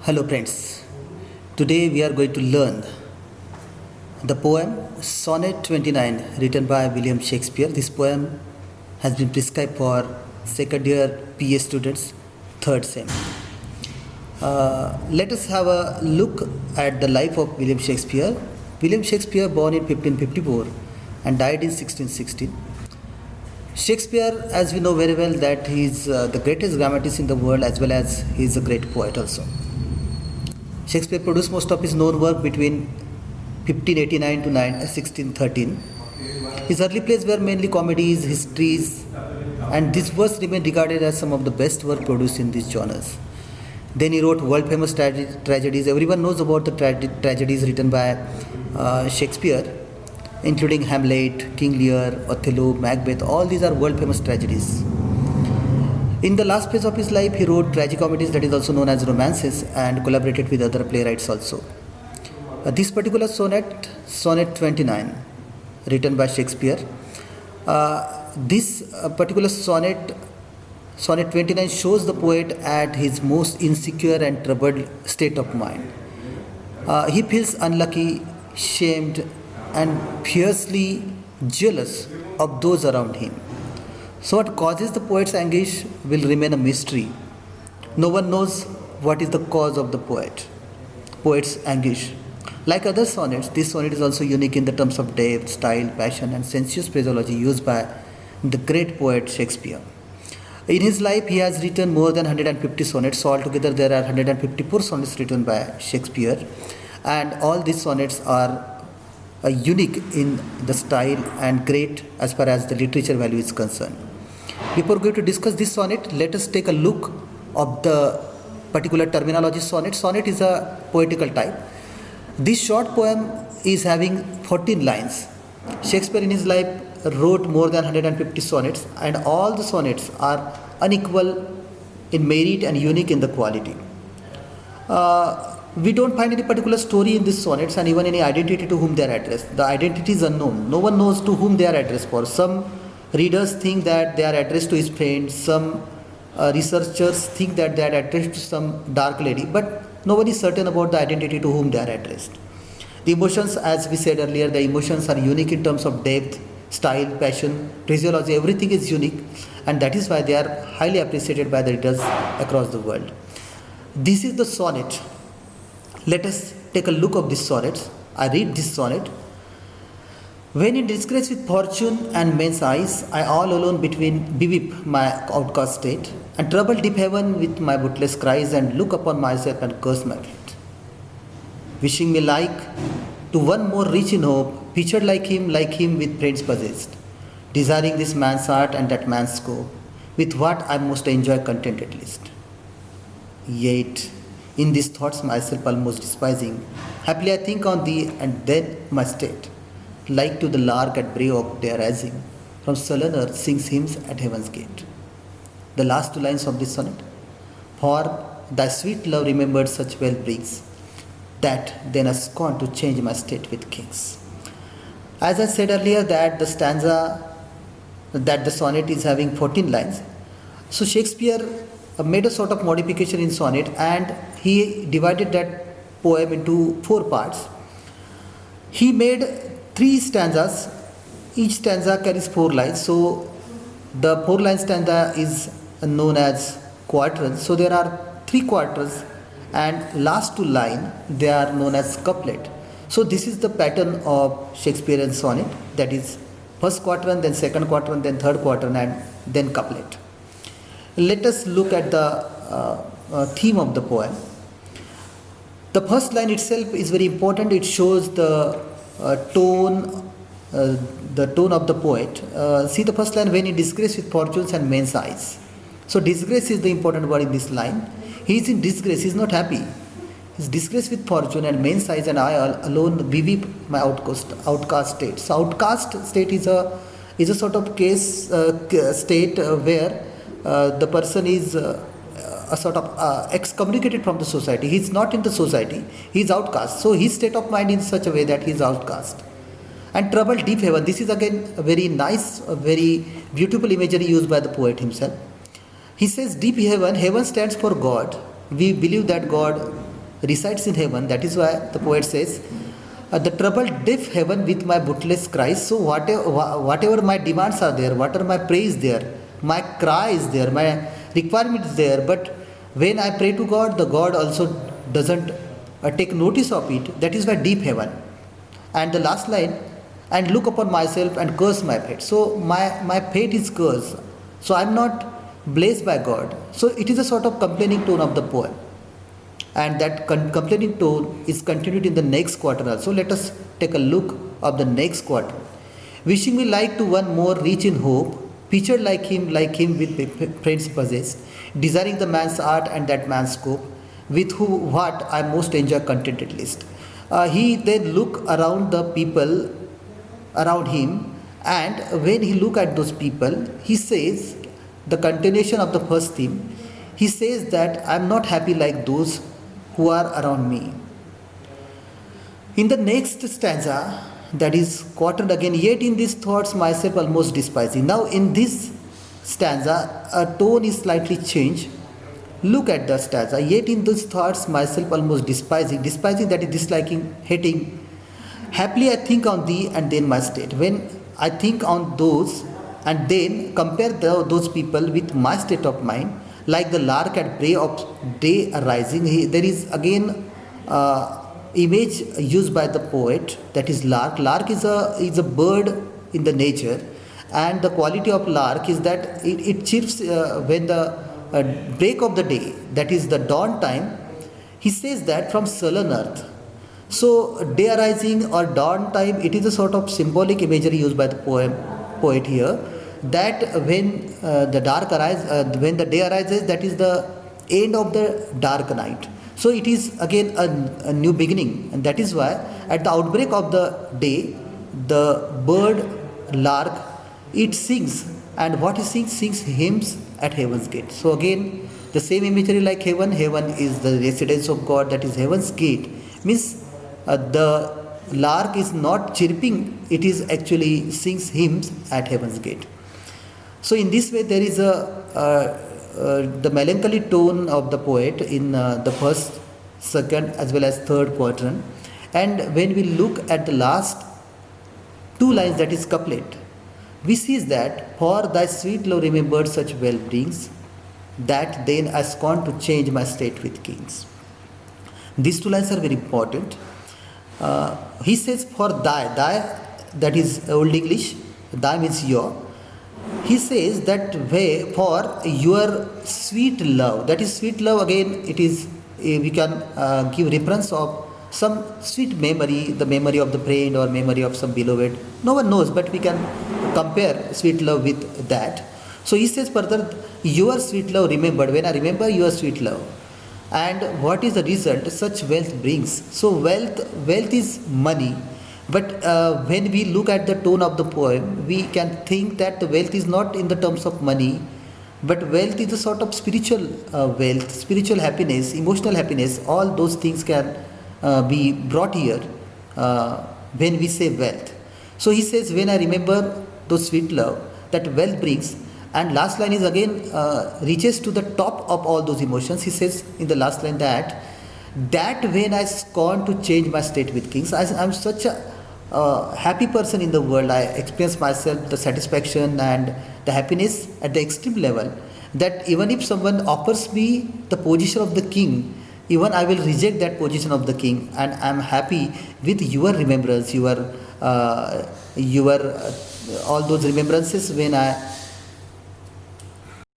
Hello friends, today we are going to learn the poem Sonnet 29 written by William Shakespeare. This poem has been prescribed for second year PA students, third sem. Let us have a look at the life of William Shakespeare. William Shakespeare born in 1554 and died in 1616. Shakespeare, as we know very well, that he is the greatest dramatist in the world as well as he is a great poet also. Shakespeare produced most of his known work between 1589 to 1613. His early plays were mainly comedies, histories, and these works remain regarded as some of the best work produced in these genres. Then he wrote world-famous tragedies. Everyone knows about the tragedies written by Shakespeare, including Hamlet, King Lear, Othello, Macbeth. All these are world-famous tragedies. In the last phase of his life, he wrote tragicomedies, that is also known as romances, and collaborated with other playwrights also. This particular sonnet, Sonnet 29, written by Shakespeare, this particular sonnet, Sonnet 29, shows the poet at his most insecure and troubled state of mind. He feels unlucky, shamed, and fiercely jealous of those around him. So what causes the poet's anguish will remain a mystery. No one knows what is the cause of the poet's anguish. Like other sonnets, this sonnet is also unique in the terms of depth, style, passion, and sensuous phraseology used by the great poet Shakespeare. In his life, he has written more than 150 sonnets. So altogether, there are 154 sonnets written by Shakespeare, and all these sonnets are unique in the style and great as far as the literature value is concerned. Before going to discuss this sonnet, let us take a look of the particular terminology sonnet. Sonnet is a poetical type. This short poem is having 14 lines. Shakespeare in his life wrote more than 150 sonnets, and all the sonnets are unequal in merit and unique in the quality. We don't find any particular story in these sonnets and even any identity to whom they are addressed. The identity is unknown. No one knows to whom they are addressed for. Some readers think that they are addressed to his friends. Some researchers think that they are addressed to some dark lady. But no one is certain about the identity to whom they are addressed. The emotions, as we said earlier, the emotions are unique in terms of depth, style, passion, phraseology. Everything is unique, and that is why they are highly appreciated by the readers across the world. This is the sonnet. Let us take a look of this sonnet. I read this sonnet. When in disgrace with fortune and men's eyes, I all alone beweep my outcast state, and trouble deep heaven with my bootless cries, and look upon myself and curse my fate. Wishing me like to one more rich in hope, featured like him with friends possessed, desiring this man's art and that man's scope, with what I most enjoy content at least. Yet, in these thoughts myself almost despising, happily I think on thee and then my state, like to the lark at break of day rising, from sullen earth sings hymns at heaven's gate. The last two lines of this sonnet. For thy sweet love remembered such well brings, that then I scorn to change my state with kings. As I said earlier that the sonnet is having 14 lines. So Shakespeare made a sort of modification in sonnet, and he divided that poem into 4 parts. He made 3 stanzas. Each stanza carries 4 lines. So the 4-line stanza is known as quatrains. So there are 3 quatrains, and last 2 lines they are known as couplet. So this is the pattern of Shakespearean sonnet, that is first quatrain, then second quatrain, then third quatrain, and then couplet. Let us look at the theme of the poem. The first line itself is very important. It shows the tone of the poet. See the first line, when in disgrace with fortunes and men's eyes. So disgrace is the important word in this line. He is in disgrace. He is not happy. He is disgraced with fortune and men's eyes, and I alone beweep my outcast state. So outcast state is a sort of case state where the person is a sort of excommunicated from the society. He is not in the society. He is outcast. So his state of mind is in such a way that he is outcast. And trouble deep heaven. This is again a very nice, very beautiful imagery used by the poet himself. He says deep heaven. Heaven stands for God. We believe that God resides in heaven. That is why the poet says, the troubled deaf heaven with my bootless cries. So whatever my demands are there, whatever my praise there, my cry is there, my requirement is there, but when I pray to God, the God also doesn't take notice of it. That is why deep heaven. And the last line, and look upon myself and curse my fate. So my fate is cursed. So I am not blessed by God. So it is a sort of complaining tone of the poem. And that complaining tone is continued in the next quarter also. Let us take a look of the next quarter. Wishing me like to one more rich in hope, pictured like him with friends possessed, desiring the man's art and that man's scope, with who what I most enjoy contented list. He then look around the people around him, and when he look at those people, he says the continuation of the first theme. He says that I am not happy like those who are around me. In the next stanza, that is quoted again, yet in these thoughts myself almost despising. Now in this stanza, a tone is slightly changed. Look at the stanza, yet in these thoughts myself almost despising. Despising, that is disliking, hating. Happily I think on thee and then my state. When I think on those and then compare those people with my state of mind, like the lark at break of day arising. There is again image used by the poet, that is lark. Lark is a bird in the nature, and the quality of lark is that it chirps when the break of the day, that is the dawn time. He says that from sullen earth. So day arising or dawn time, it is a sort of symbolic imagery used by the poet here, that when when the day arises, that is the end of the dark night. So it is again a new beginning, and that is why at the outbreak of the day, the bird lark, it sings, and what it sings hymns at heaven's gate. So again the same imagery like heaven. Heaven is the residence of God, that is heaven's gate. Means the lark is not chirping, it is actually sings hymns at heaven's gate. So in this way there is the melancholy tone of the poet in the first, second as well as third quatrain. And when we look at the last two lines, that is couplet, we see that for thy sweet love remembered such well brings, that then I scorn to change my state with kings. These two lines are very important. He says for thy, that is Old English, thy means your. He says that way for your sweet love, that is sweet love, again it is, we can give reference of some sweet memory, the memory of the friend or memory of some beloved. No one knows, but we can compare sweet love with that. So he says further, your sweet love remembered, when I remember your sweet love. And what is the result? Such wealth brings. So wealth is money. But when we look at the tone of the poem, we can think that the wealth is not in the terms of money, but wealth is a sort of spiritual wealth, spiritual happiness, emotional happiness. All those things can be brought here when we say wealth. So he says, when I remember those sweet love, that wealth brings. And last line is again reaches to the top of all those emotions. He says in the last line that when I scorn to change my state with kings. I'm such a happy person in the world. I experience myself the satisfaction and the happiness at the extreme level, that even if someone offers me the position of the king, even I will reject that position of the king, and I am happy with your remembrance, your all those remembrances when I